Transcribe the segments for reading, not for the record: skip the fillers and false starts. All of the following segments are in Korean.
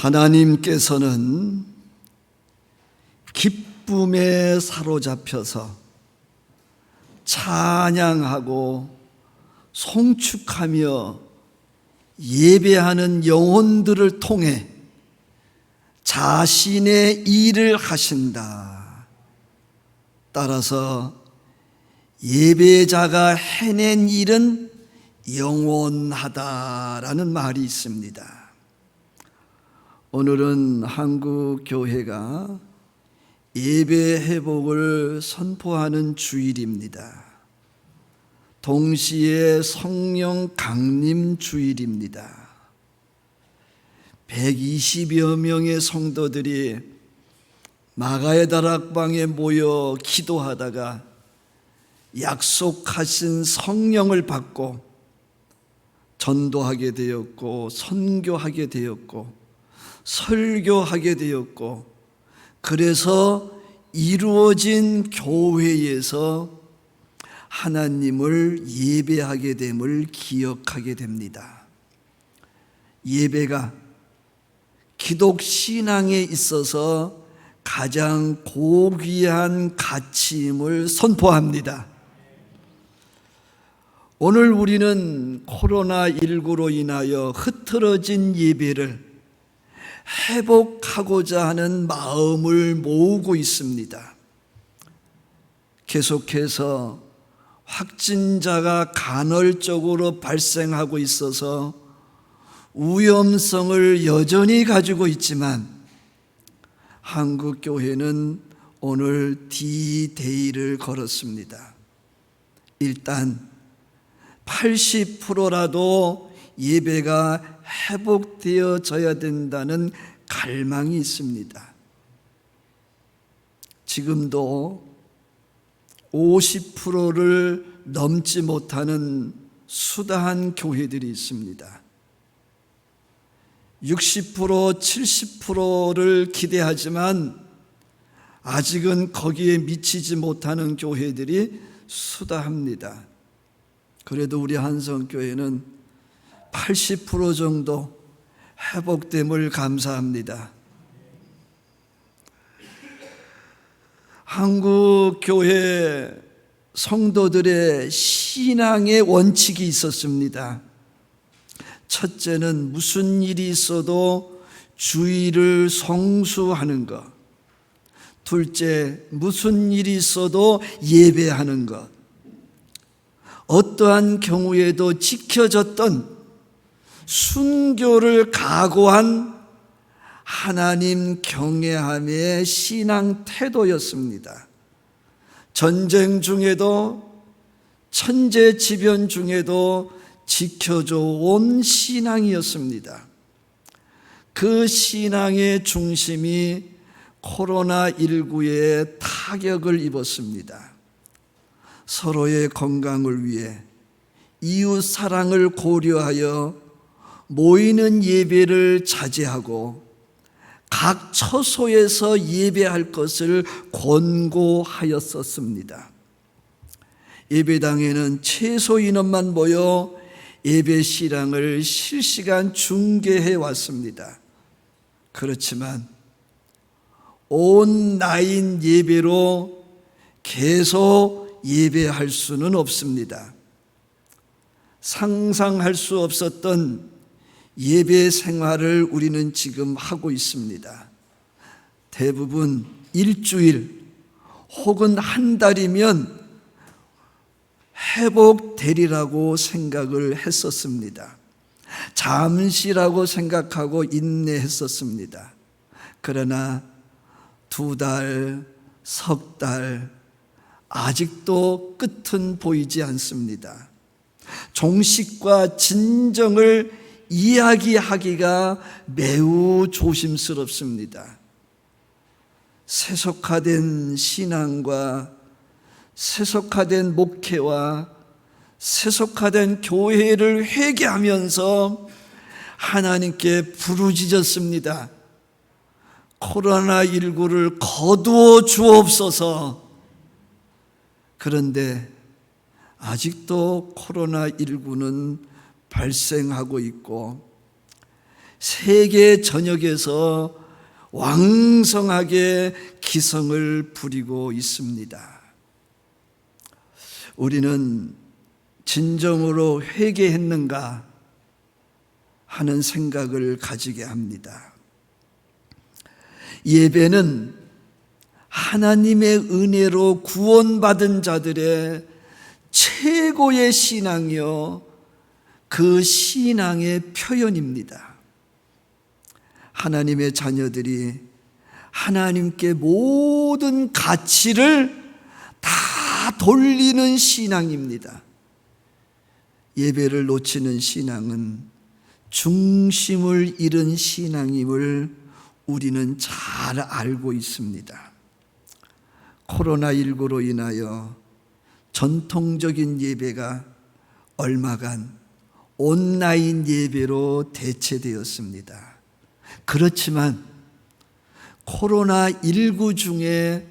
하나님께서는 기쁨에 사로잡혀서 찬양하고 송축하며 예배하는 영혼들을 통해 자신의 일을 하신다. 따라서 예배자가 해낸 일은 영원하다라는 말이 있습니다. 오늘은 한국 교회가 예배 회복을 선포하는 주일입니다. 동시에 성령 강림 주일입니다. 120여 명의 성도들이 마가의 다락방에 모여 기도하다가 약속하신 성령을 받고 전도하게 되었고, 선교하게 되었고, 설교하게 되었고, 그래서 이루어진 교회에서 하나님을 예배하게 됨을 기억하게 됩니다. 예배가 기독 신앙에 있어서 가장 고귀한 가치임을 선포합니다. 오늘 우리는 코로나19로 인하여 흐트러진 예배를 회복하고자 하는 마음을 모으고 있습니다. 계속해서 확진자가 간헐적으로 발생하고 있어서 위험성을 여전히 가지고 있지만 한국교회는 오늘 D-Day를 걸었습니다. 일단 80%라도 예배가 회복되어져야 된다는 갈망이 있습니다. 지금도 50%를 넘지 못하는 수다한 교회들이 있습니다. 60%, 70%를 기대하지만 아직은 거기에 미치지 못하는 교회들이 수다합니다. 그래도 우리 한성교회는 80% 정도 회복됨을 감사합니다. 한국교회 성도들의 신앙의 원칙이 있었습니다. 첫째는 무슨 일이 있어도 주일을 성수하는 것. 둘째, 무슨 일이 있어도 예배하는 것. 어떠한 경우에도 지켜졌던 순교를 각오한 하나님 경외함의 신앙 태도였습니다. 전쟁 중에도 천재지변 중에도 지켜줘 온 신앙이었습니다. 그 신앙의 중심이 코로나19에 타격을 입었습니다. 서로의 건강을 위해 이웃 사랑을 고려하여 모이는 예배를 자제하고 각 처소에서 예배할 것을 권고하였었습니다. 예배당에는 최소 인원만 모여 예배 실황을 실시간 중계해 왔습니다. 그렇지만 온라인 예배로 계속 예배할 수는 없습니다. 상상할 수 없었던 예배 생활을 우리는 지금 하고 있습니다. 대부분 일주일 혹은 한 달이면 회복되리라고 생각을 했었습니다. 잠시라고 생각하고 인내했었습니다. 그러나 2달, 석 달, 아직도 끝은 보이지 않습니다. 종식과 진정을 이야기하기가 매우 조심스럽습니다. 세속화된 신앙과 세속화된 목회와 세속화된 교회를 회개하면서 하나님께 부르짖었습니다. 코로나19를 거두어 주옵소서. 그런데 아직도 코로나19는 발생하고 있고 세계 전역에서 왕성하게 기성을 부리고 있습니다. 우리는 진정으로 회개했는가 하는 생각을 가지게 합니다. 예배는 하나님의 은혜로 구원받은 자들의 최고의 신앙이요, 그 신앙의 표현입니다. 하나님의 자녀들이 하나님께 모든 가치를 다 돌리는 신앙입니다. 예배를 놓치는 신앙은 중심을 잃은 신앙임을 우리는 잘 알고 있습니다. 코로나19로 인하여 전통적인 예배가 얼마간 온라인 예배로 대체되었습니다. 그렇지만 코로나19 중에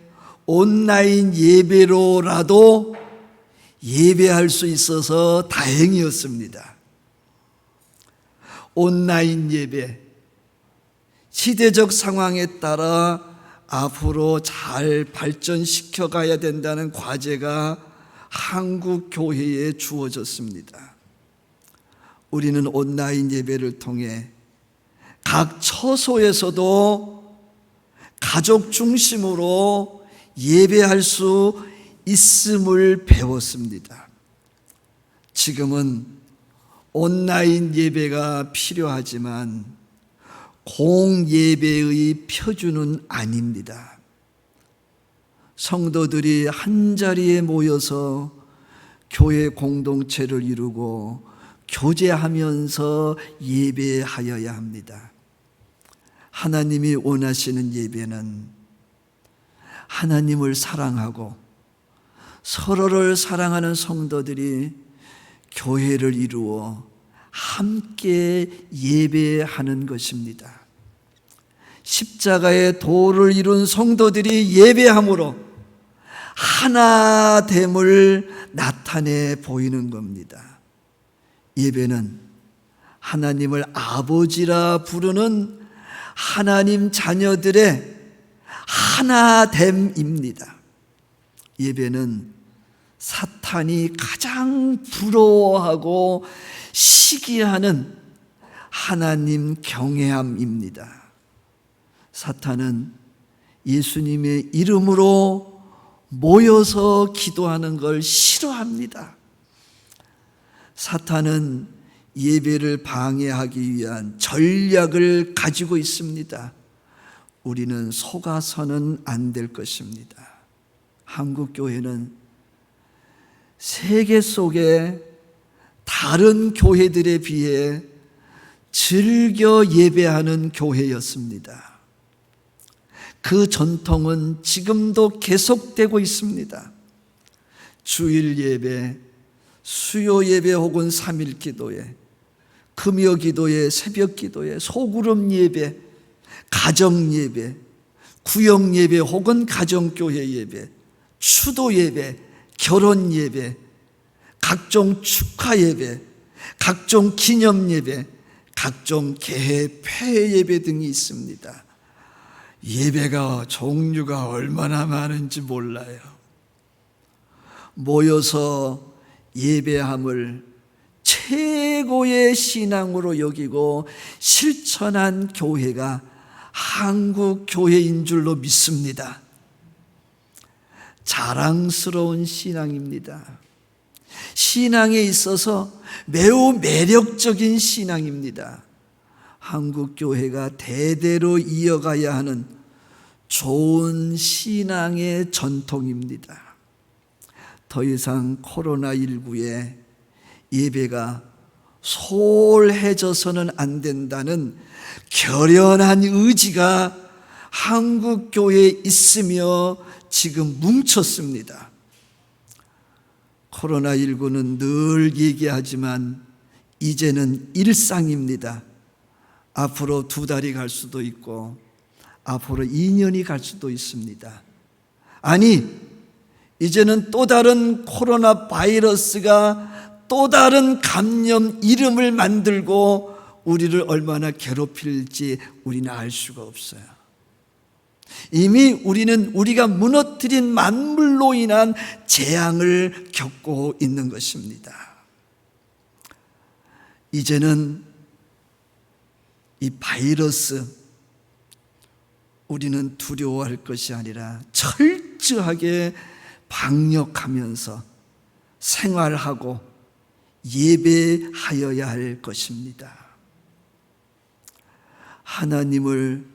온라인 예배로라도 예배할 수 있어서 다행이었습니다. 온라인 예배, 시대적 상황에 따라 앞으로 잘 발전시켜 가야 된다는 과제가 한국 교회에 주어졌습니다. 우리는 온라인 예배를 통해 각 처소에서도 가족 중심으로 예배할 수 있음을 배웠습니다. 지금은 온라인 예배가 필요하지만 공예배의 표준은 아닙니다. 성도들이 한자리에 모여서 교회 공동체를 이루고 교제하면서 예배하여야 합니다. 하나님이 원하시는 예배는 하나님을 사랑하고 서로를 사랑하는 성도들이 교회를 이루어 함께 예배하는 것입니다. 십자가의 도를 이룬 성도들이 예배함으로 하나됨을 나타내 보이는 겁니다. 예배는 하나님을 아버지라 부르는 하나님 자녀들의 하나됨입니다. 예배는 사탄이 가장 부러워하고 시기하는 하나님 경외함입니다. 사탄은 예수님의 이름으로 모여서 기도하는 걸 싫어합니다. 사탄은 예배를 방해하기 위한 전략을 가지고 있습니다. 우리는 속아서는 안 될 것입니다. 한국 교회는 세계 속에 다른 교회들에 비해 즐겨 예배하는 교회였습니다. 그 전통은 지금도 계속되고 있습니다. 주일 예배, 수요 예배 혹은 3일 기도회, 금요 기도회, 새벽 기도회, 소그룹 예배, 가정 예배, 구역 예배 혹은 가정교회 예배, 추도 예배, 결혼 예배, 각종 축하 예배, 각종 기념 예배, 각종 개회, 폐회 예배 등이 있습니다. 예배가 종류가 얼마나 많은지 몰라요. 모여서 예배함을 최고의 신앙으로 여기고 실천한 교회가 한국 교회인 줄로 믿습니다. 자랑스러운 신앙입니다. 신앙에 있어서 매우 매력적인 신앙입니다. 한국 교회가 대대로 이어가야 하는 좋은 신앙의 전통입니다. 더 이상 코로나19에 예배가 소홀해져서는 안 된다는 결연한 의지가 한국 교회에 있으며 지금 뭉쳤습니다. 코로나19는 늘 얘기하지만 이제는 일상입니다. 앞으로 2달이 갈 수도 있고 앞으로 2년이 갈 수도 있습니다. 아니, 이제는 또 다른 코로나 바이러스가 또 다른 감염 이름을 만들고 우리를 얼마나 괴롭힐지 우리는 알 수가 없어요. 이미 우리가 무너뜨린 만물로 인한 재앙을 겪고 있는 것입니다. 이제는 이 바이러스 우리는 두려워할 것이 아니라 철저하게 방역하면서 생활하고 예배하여야 할 것입니다. 하나님을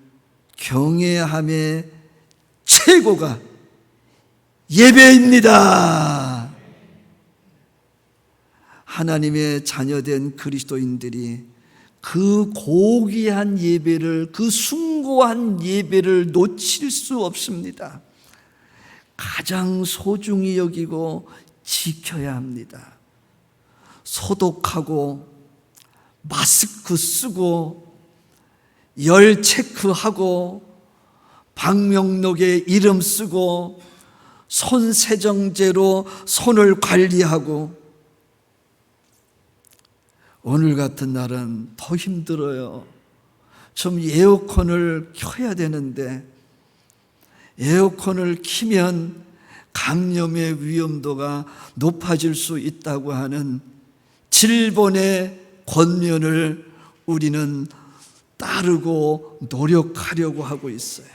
경외함의 최고가 예배입니다. 하나님의 자녀된 그리스도인들이 그 고귀한 예배를, 그 숭고한 예배를 놓칠 수 없습니다. 가장 소중히 여기고 지켜야 합니다. 소독하고 마스크 쓰고 열 체크하고 방명록에 이름 쓰고 손 세정제로 손을 관리하고, 오늘 같은 날은 더 힘들어요. 좀 에어컨을 켜야 되는데 에어컨을 켜면 감염의 위험도가 높아질 수 있다고 하는 질본의 권면을 우리는 따르고 노력하려고 하고 있어요.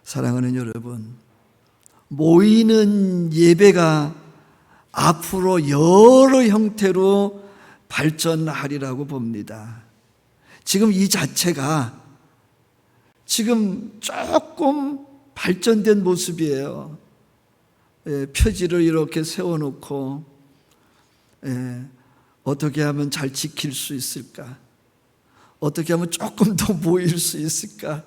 사랑하는 여러분, 모이는 예배가 앞으로 여러 형태로 발전하리라고 봅니다. 지금 이 자체가 지금 조금 발전된 모습이에요. 표지를 이렇게 세워놓고 어떻게 하면 잘 지킬 수 있을까? 어떻게 하면 조금 더 모일 수 있을까?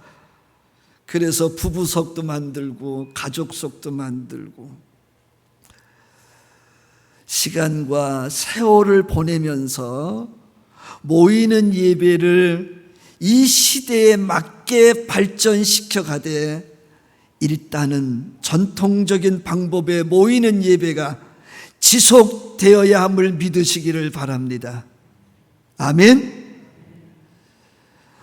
그래서 부부석도 만들고 가족석도 만들고 시간과 세월을 보내면서 모이는 예배를 이 시대에 맞게 발전시켜 가되, 일단은 전통적인 방법에 모이는 예배가 지속되어야 함을 믿으시기를 바랍니다. 아멘.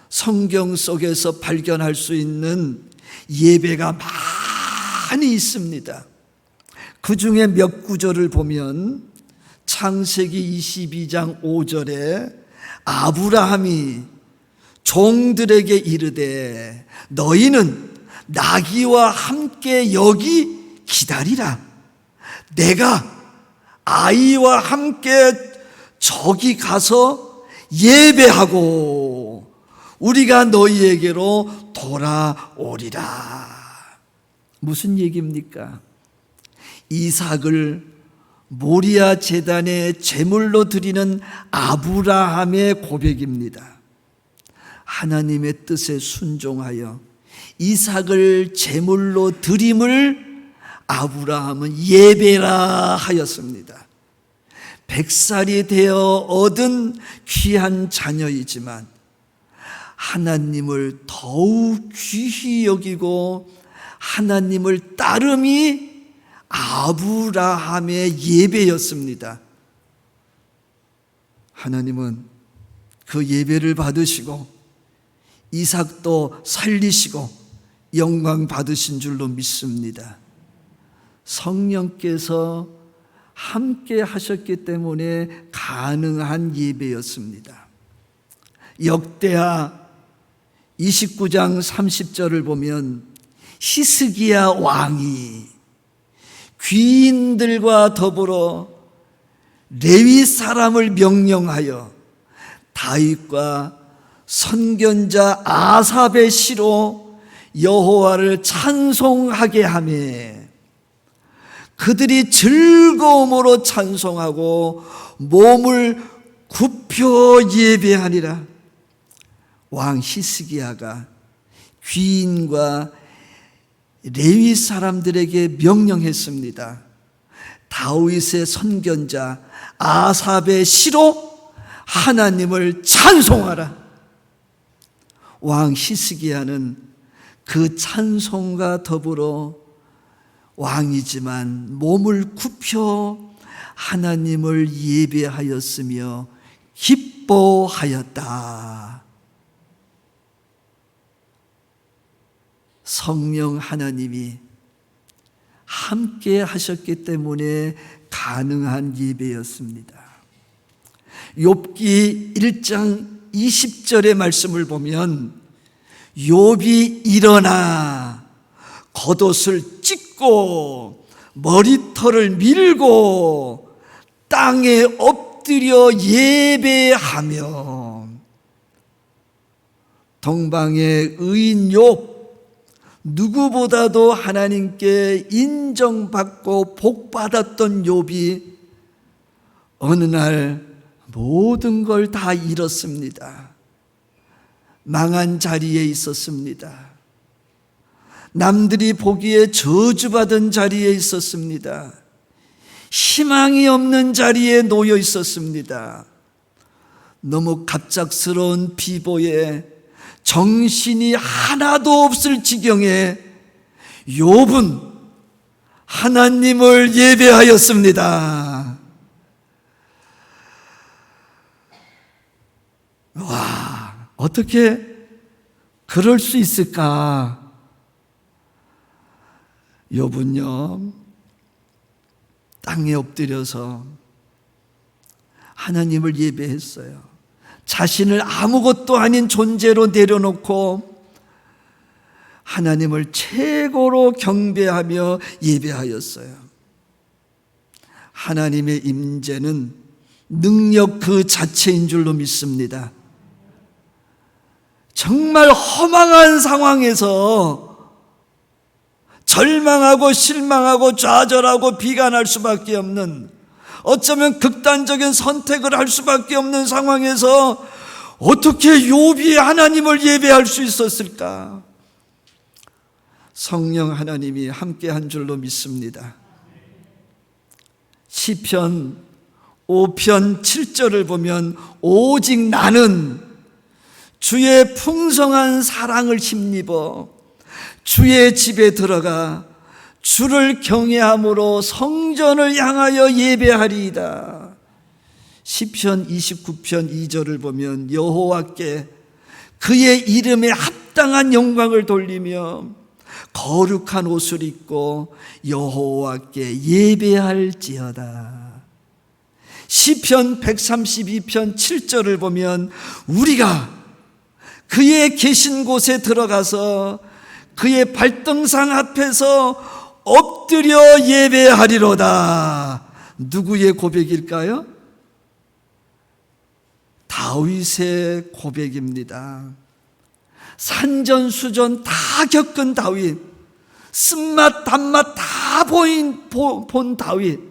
성경 속에서 발견할 수 있는 예배가 많이 있습니다. 그 중에 몇 구절을 보면 창세기 22장 5절에 아브라함이 종들에게 이르되 너희는 나귀와 함께 여기 기다리라. 내가 아이와 함께 저기 가서 예배하고 우리가 너희에게로 돌아오리라. 무슨 얘기입니까? 이삭을 모리아 제단에 제물로 드리는 아브라함의 고백입니다. 하나님의 뜻에 순종하여 이삭을 제물로 드림을 아브라함은 예배라 하였습니다. 100살이 되어 얻은 귀한 자녀이지만 하나님을 더욱 귀히 여기고 하나님을 따름이 아브라함의 예배였습니다. 하나님은 그 예배를 받으시고 이삭도 살리시고 영광 받으신 줄로 믿습니다. 성령께서 함께 하셨기 때문에 가능한 예배였습니다. 역대하 29장 30절을 보면 히스기야 왕이 귀인들과 더불어 레위 사람을 명령하여 다윗과 선견자 아삽의 시로 여호와를 찬송하게 하며 그들이 즐거움으로 찬송하고 몸을 굽혀 예배하니라. 왕 히스기야가 귀인과 레위 사람들에게 명령했습니다. 다윗의 선견자 아삽의 시로 하나님을 찬송하라. 왕 히스기야는 그 찬송과 더불어 왕이지만 몸을 굽혀 하나님을 예배하였으며 기뻐하였다. 성령 하나님이 함께 하셨기 때문에 가능한 예배였습니다. 욥기 1장 20절의 말씀을 보면 욥이 일어나 겉옷을 찢고 머리털을 밀고 땅에 엎드려 예배하며, 동방의 의인 욥, 누구보다도 하나님께 인정받고 복받았던 욥이 어느 날 모든 걸 다 잃었습니다. 망한 자리에 있었습니다. 남들이 보기에 저주받은 자리에 있었습니다. 희망이 없는 자리에 놓여 있었습니다. 너무 갑작스러운 비보에 정신이 하나도 없을 지경에 욥은 하나님을 예배하였습니다. 와, 어떻게 그럴 수 있을까? 욥은요, 땅에 엎드려서 하나님을 예배했어요. 자신을 아무것도 아닌 존재로 내려놓고 하나님을 최고로 경배하며 예배하였어요. 하나님의 임재는 능력 그 자체인 줄로 믿습니다. 정말 허망한 상황에서 절망하고 실망하고 좌절하고 비관할 수밖에 없는, 어쩌면 극단적인 선택을 할 수밖에 없는 상황에서 어떻게 욥이 하나님을 예배할 수 있었을까? 성령 하나님이 함께한 줄로 믿습니다. 시편 5편 7절을 보면 오직 나는 주의 풍성한 사랑을 힘입어 주의 집에 들어가 주를 경외함으로 성전을 향하여 예배하리이다. 시편 29편 2절을 보면 여호와께 그의 이름에 합당한 영광을 돌리며 거룩한 옷을 입고 여호와께 예배할지어다. 시편 132편 7절을 보면 우리가 그의 계신 곳에 들어가서 그의 발등상 앞에서 엎드려 예배하리로다. 누구의 고백일까요? 다윗의 고백입니다. 산전수전 다 겪은 다윗, 쓴맛 단맛 다 본 다윗,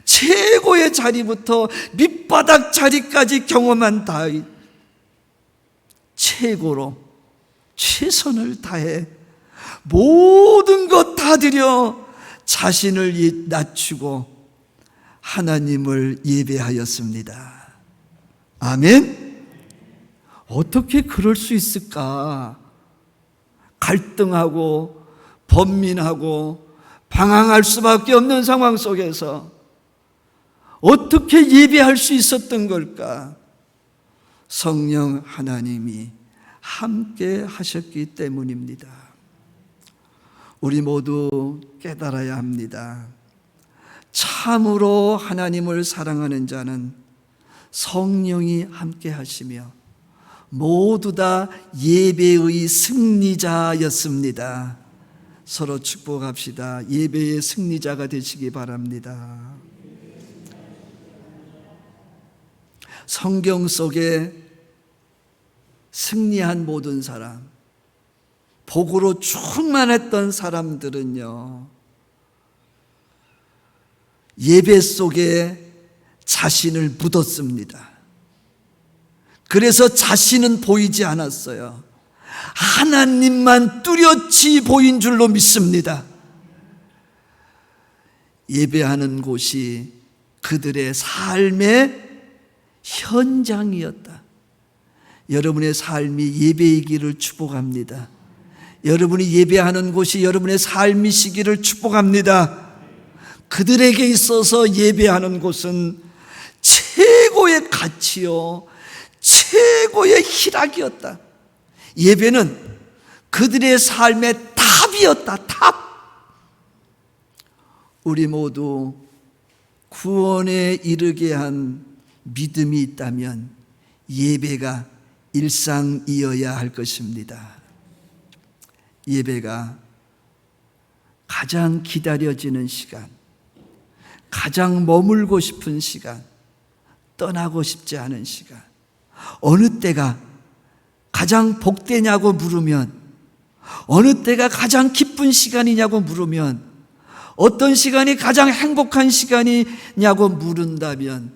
최고의 자리부터 밑바닥 자리까지 경험한 다윗, 최고로 최선을 다해 모든 것 다 드려 자신을 낮추고 하나님을 예배하였습니다. 아멘. 어떻게 그럴 수 있을까? 갈등하고 번민하고 방황할 수밖에 없는 상황 속에서 어떻게 예배할 수 있었던 걸까? 성령 하나님이 함께 하셨기 때문입니다. 우리 모두 깨달아야 합니다. 참으로 하나님을 사랑하는 자는 성령이 함께 하시며 모두 다 예배의 승리자였습니다. 서로 축복합시다. 예배의 승리자가 되시기 바랍니다. 성경 속에 승리한 모든 사람, 복으로 충만했던 사람들은요, 예배 속에 자신을 묻었습니다. 그래서 자신은 보이지 않았어요. 하나님만 뚜렷이 보인 줄로 믿습니다. 예배하는 곳이 그들의 삶의 현장이었다. 여러분의 삶이 예배이기를 축복합니다. 여러분이 예배하는 곳이 여러분의 삶이시기를 축복합니다. 그들에게 있어서 예배하는 곳은 최고의 가치요, 최고의 희락이었다. 예배는 그들의 삶의 답이었다. 답. 우리 모두 구원에 이르게 한 믿음이 있다면 예배가 일상이어야 할 것입니다. 예배가 가장 기다려지는 시간, 가장 머물고 싶은 시간, 떠나고 싶지 않은 시간, 어느 때가 가장 복되냐고 물으면, 어느 때가 가장 기쁜 시간이냐고 물으면, 어떤 시간이 가장 행복한 시간이냐고 물은다면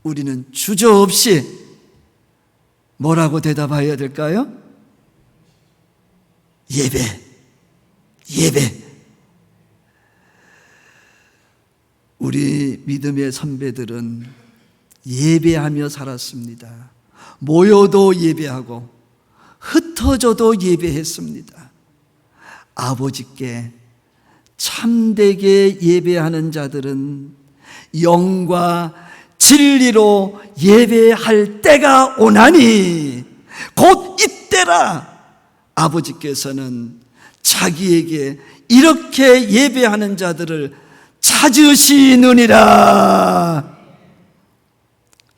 우리는 주저없이 뭐라고 대답해야 될까요? 예배, 예배. 우리 믿음의 선배들은 예배하며 살았습니다. 모여도 예배하고 흩어져도 예배했습니다. 아버지께 참되게 예배하는 자들은 영과 진리로 예배할 때가 오나니 곧 이때라. 아버지께서는 자기에게 이렇게 예배하는 자들을 찾으시느니라.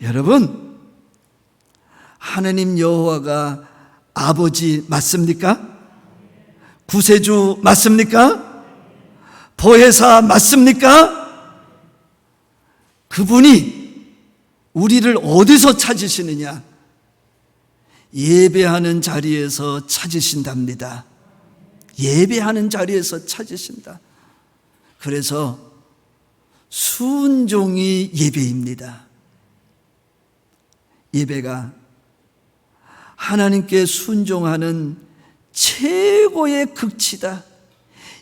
여러분, 하나님 여호와가 아버지 맞습니까? 구세주 맞습니까? 보혜사 맞습니까? 그분이 우리를 어디서 찾으시느냐? 예배하는 자리에서 찾으신답니다. 예배하는 자리에서 찾으신다. 그래서 순종이 예배입니다. 예배가 하나님께 순종하는 최고의 극치다.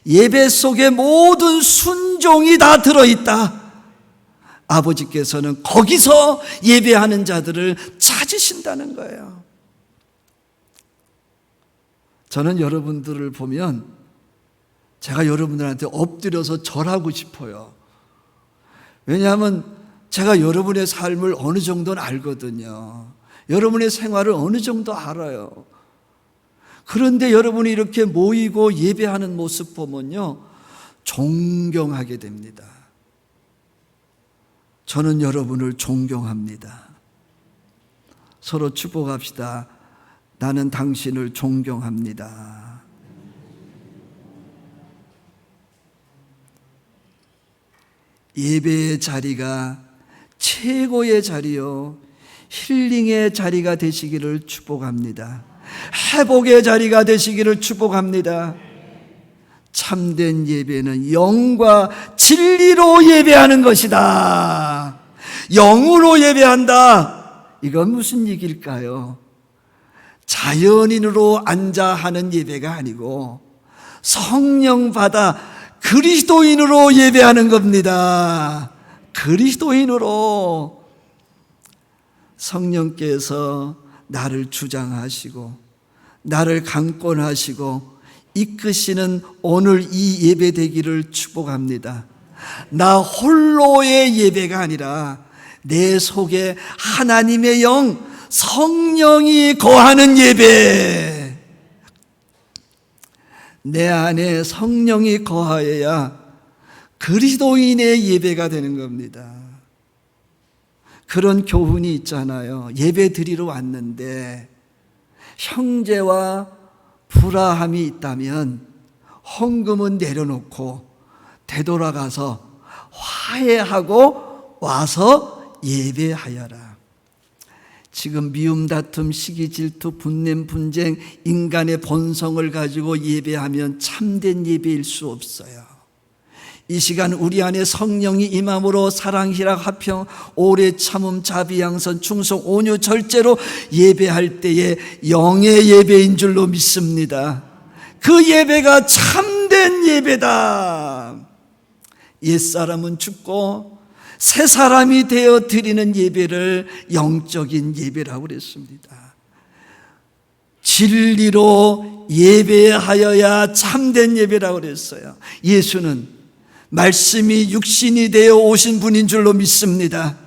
예배 속에 모든 순종이 다 들어있다. 아버지께서는 거기서 예배하는 자들을 찾으신다는 거예요. 저는 여러분들을 보면 제가 여러분들한테 엎드려서 절하고 싶어요. 왜냐하면 제가 여러분의 삶을 어느 정도는 알거든요. 여러분의 생활을 어느 정도 알아요. 그런데 여러분이 이렇게 모이고 예배하는 모습 보면요, 존경하게 됩니다. 저는 여러분을 존경합니다. 서로 축복합시다. 나는 당신을 존경합니다. 예배의 자리가 최고의 자리요, 힐링의 자리가 되시기를 축복합니다. 회복의 자리가 되시기를 축복합니다. 참된 예배는 영과 진리로 예배하는 것이다. 영으로 예배한다. 이건 무슨 얘기일까요? 자연인으로 앉아 하는 예배가 아니고 성령 받아 그리스도인으로 예배하는 겁니다. 그리스도인으로 성령께서 나를 주장하시고 나를 강권하시고 이끄시는 오늘 이 예배 되기를 축복합니다. 나 홀로의 예배가 아니라 내 속에 하나님의 영, 성령이 거하는 예배. 내 안에 성령이 거하여야 그리스도인의 예배가 되는 겁니다. 그런 교훈이 있잖아요. 예배 드리러 왔는데 형제와 불화함이 있다면 헌금은 내려놓고 되돌아가서 화해하고 와서 예배하여라. 지금 미움, 다툼, 시기, 질투, 분냄, 분쟁, 인간의 본성을 가지고 예배하면 참된 예배일 수 없어요. 이 시간 우리 안에 성령이 임함으로 사랑, 희락, 화평, 오래 참음, 자비, 양선, 충성, 온유, 절제로 예배할 때에 영의 예배인 줄로 믿습니다. 그 예배가 참된 예배다. 옛사람은 죽고 새 사람이 되어 드리는 예배를 영적인 예배라고 그랬습니다. 진리로 예배하여야 참된 예배라고 그랬어요. 예수는 말씀이 육신이 되어 오신 분인 줄로 믿습니다.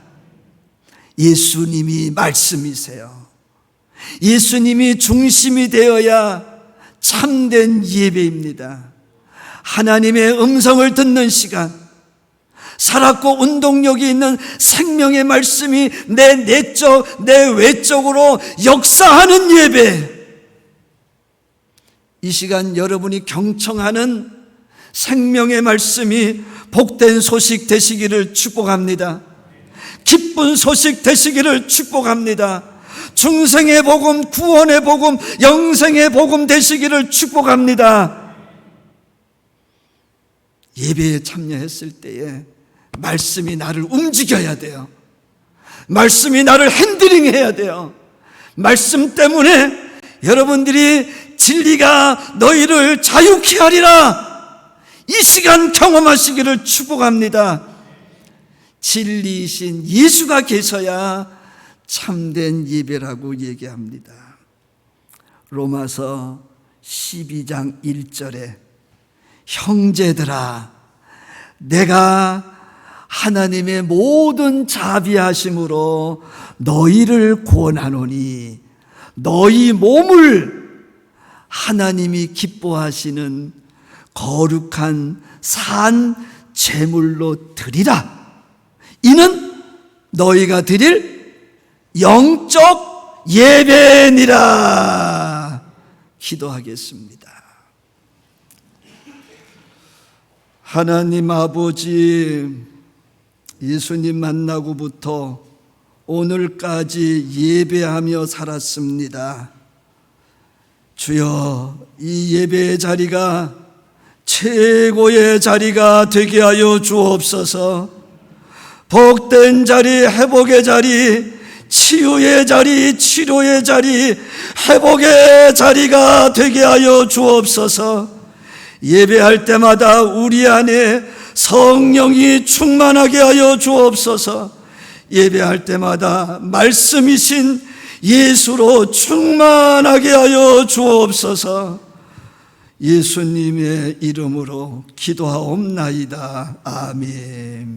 예수님이 말씀이세요. 예수님이 중심이 되어야 참된 예배입니다. 하나님의 음성을 듣는 시간, 살았고 운동력이 있는 생명의 말씀이 내 내적, 내 외적으로 역사하는 예배. 이 시간 여러분이 경청하는 생명의 말씀이 복된 소식 되시기를 축복합니다. 기쁜 소식 되시기를 축복합니다. 중생의 복음, 구원의 복음, 영생의 복음 되시기를 축복합니다. 예배에 참여했을 때에 말씀이 나를 움직여야 돼요. 말씀이 나를 핸들링해야 돼요. 말씀 때문에 여러분들이 진리가 너희를 자유케 하리라, 이 시간 경험하시기를 축복합니다. 진리이신 예수가 계셔야 참된 예배라고 얘기합니다. 로마서 12장 1절에 형제들아, 내가 하나님의 모든 자비하심으로 너희를 구원하노니 너희 몸을 하나님이 기뻐하시는 거룩한 산 제물로 드리라. 이는 너희가 드릴 영적 예배니라. 기도하겠습니다. 하나님 아버지, 예수님 만나고부터 오늘까지 예배하며 살았습니다. 주여, 이 예배의 자리가 최고의 자리가 되게 하여 주옵소서. 복된 자리, 회복의 자리, 치유의 자리, 치료의 자리, 회복의 자리가 되게 하여 주옵소서. 예배할 때마다 우리 안에 성령이 충만하게 하여 주옵소서. 예배할 때마다 말씀이신 예수로 충만하게 하여 주옵소서. 예수님의 이름으로 기도하옵나이다. 아멘.